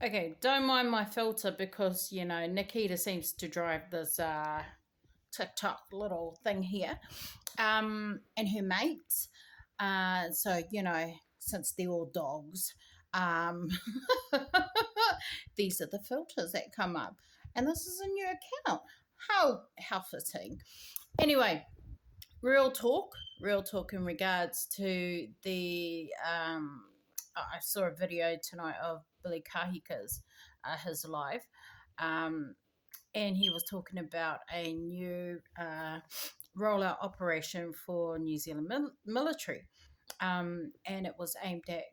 Okay, don't mind my filter because Nikita seems to drive this TikTok little thing here, and her mates. So since they're all dogs, um, these are the filters that come up, and this is a new account. How fitting. Anyway, real talk in regards to the I saw a video tonight of Billy Kahika's his live, um, and he was talking about a new rollout operation for New Zealand military, and it was aimed at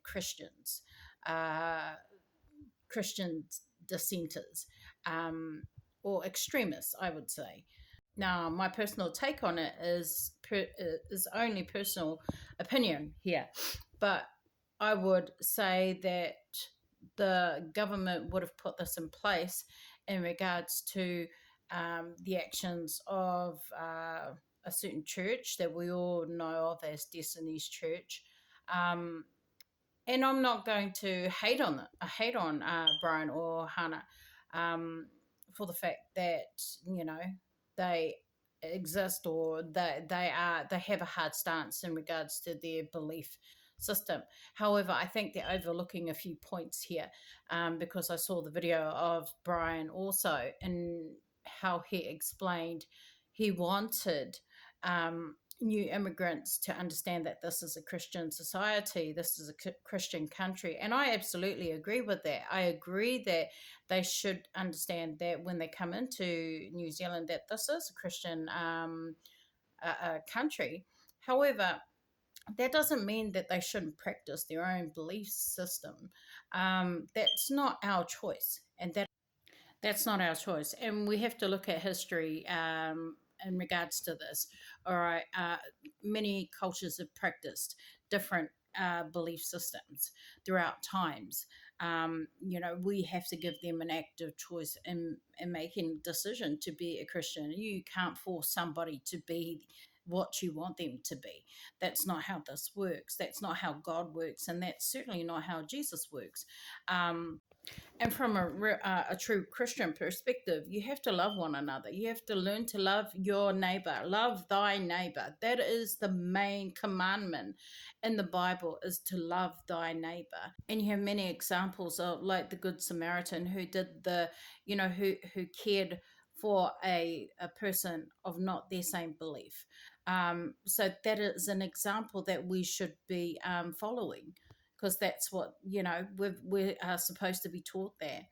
uh, Christian dissenters, or extremists, I would say. Now, my personal take on it is only personal opinion here, but I would say that the government would have put this in place in regards to the actions of a certain church that we all know of as Destiny's Church. Um, and I'm not going to hate on Brian or Hannah, um, for the fact that they exist, or they have a hard stance in regards to their belief system. However, I think they're overlooking a few points here, because I saw the video of Brian also, and how he explained he wanted new immigrants to understand that this is a Christian society, this is a Christian country. And I absolutely agree with that. I agree that they should understand that when they come into New Zealand, that this is a Christian country. However, that doesn't mean that they shouldn't practice their own belief system. That's not our choice, and that's not our choice. And we have to look at history in regards to this. All right, many cultures have practiced different belief systems throughout times. We have to give them an active choice in making decision to be a Christian. You can't force somebody to be what you want them to be. That's not how this works. That's not how God works, and that's certainly not how Jesus works. And from a true Christian perspective, you have to love one another. You have to learn to love your neighbor. Love thy neighbor. That is the main commandment in the Bible, is to love thy neighbor. And you have many examples of, like, the Good Samaritan, who did who cared for a person of not their same belief. So that is an example that we should be following, because that's what we are supposed to be taught there.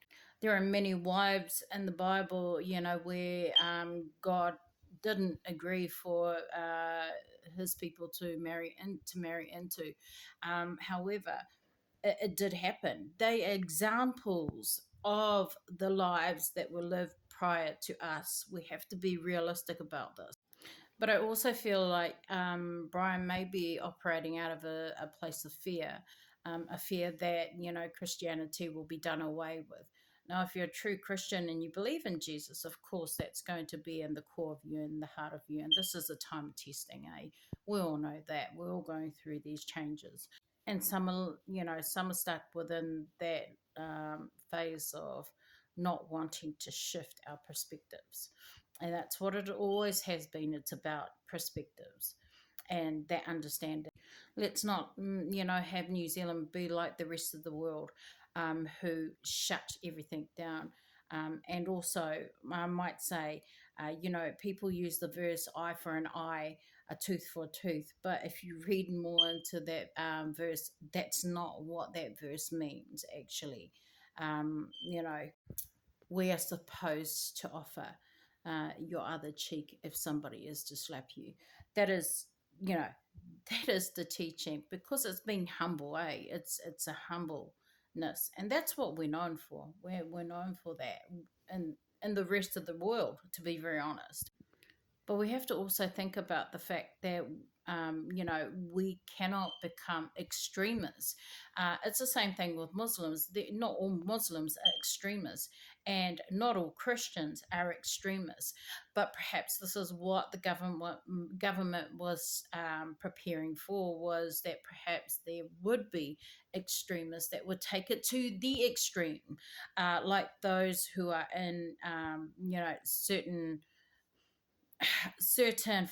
There are many wives in the Bible, where God didn't agree for his people to marry into. However, it did happen. They are examples of the lives that were lived prior to us. We have to be realistic about this. But I also feel like Brian may be operating out of a place of fear, a fear that, Christianity will be done away with. Now, if you're a true Christian and you believe in Jesus, of course, that's going to be in the core of you, in the heart of you. And this is a time of testing, eh? We all know that. We're all going through these changes. And some are stuck within that phase of not wanting to shift our perspectives. And that's what it always has been. It's about perspectives and that understanding. Let's not, have New Zealand be like the rest of the world, who shut everything down. And also, I might say, people use the verse eye for an eye, a tooth for a tooth. But if you read more into that verse, that's not what that verse means, actually. You know, we are supposed to offer your other cheek if somebody is to slap you. That is, you know, that is the teaching, because it's being humble, eh? It's a humbleness, and that's what we're known for. We're known for that, and the rest of the world, to be very honest. But we have to also think about the fact that, we cannot become extremists. It's the same thing with Muslims. Not all Muslims are extremists, and not all Christians are extremists. But perhaps this is what the government was preparing for, was that perhaps there would be extremists that would take it to the extreme, like those who are in, certain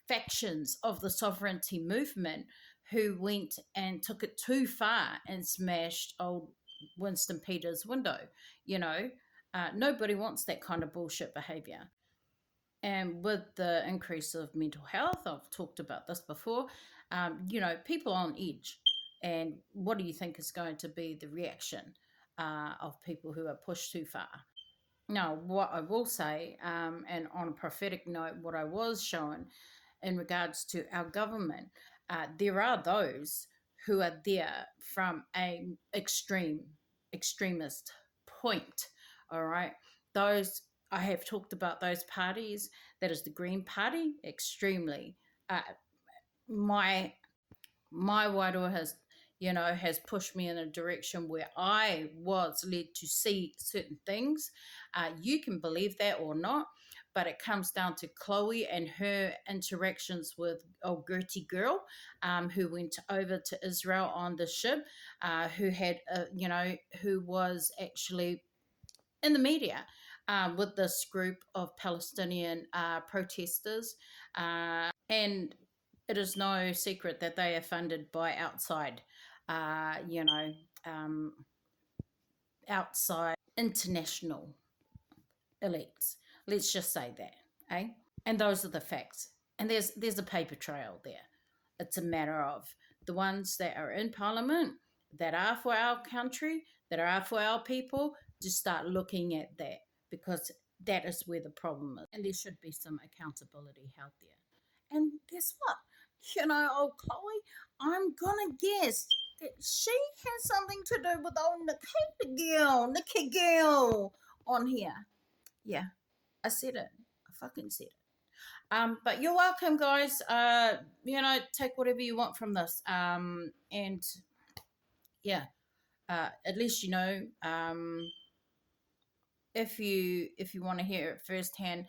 factions of the sovereignty movement who went and took it too far and smashed old Winston Peters' window. You know, nobody wants that kind of bullshit behavior. And with the increase of mental health, I've talked about this before, people on edge. And what do you think is going to be the reaction of people who are pushed too far? Now, what I will say, and on a prophetic note, what I was showing in regards to our government, there are those who are there from a extremist point. All right, those I have talked about those parties. That is the Green Party, extremely. My my wairua has pushed me in a direction where I was led to see certain things. You can believe that or not, but it comes down to Chloe and her interactions with old Gertie Girl, who went over to Israel on the ship, who was actually in the media with this group of Palestinian protesters. And it is no secret that they are funded by uh, you know, um, outside international elites. Let's just say that, eh? And those are the facts. And there's a paper trail there. It's a matter of the ones that are in Parliament, that are for our country, that are for our people, just start looking at that, because that is where the problem is. And there should be some accountability held there. And guess what? Old Chloe, I'm gonna guess that she has something to do with old Nikki Gill on here. Yeah, I said it. I fucking said it. But you're welcome, guys. Take whatever you want from this. And yeah, at least if you want to hear it firsthand,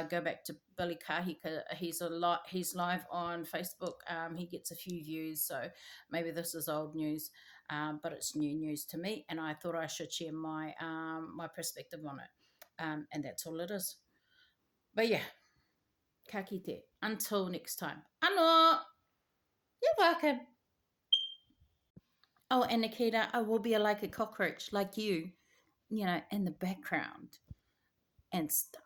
go back to Billy Kahika. He's live on Facebook. He gets a few views, so maybe this is old news, but it's new news to me, and I thought I should share my perspective on it. And that's all it is. But yeah, ka kite. Until next time. Ano! You're welcome. Oh, and Nikita, I will be like a cockroach, like you, in the background and stuff.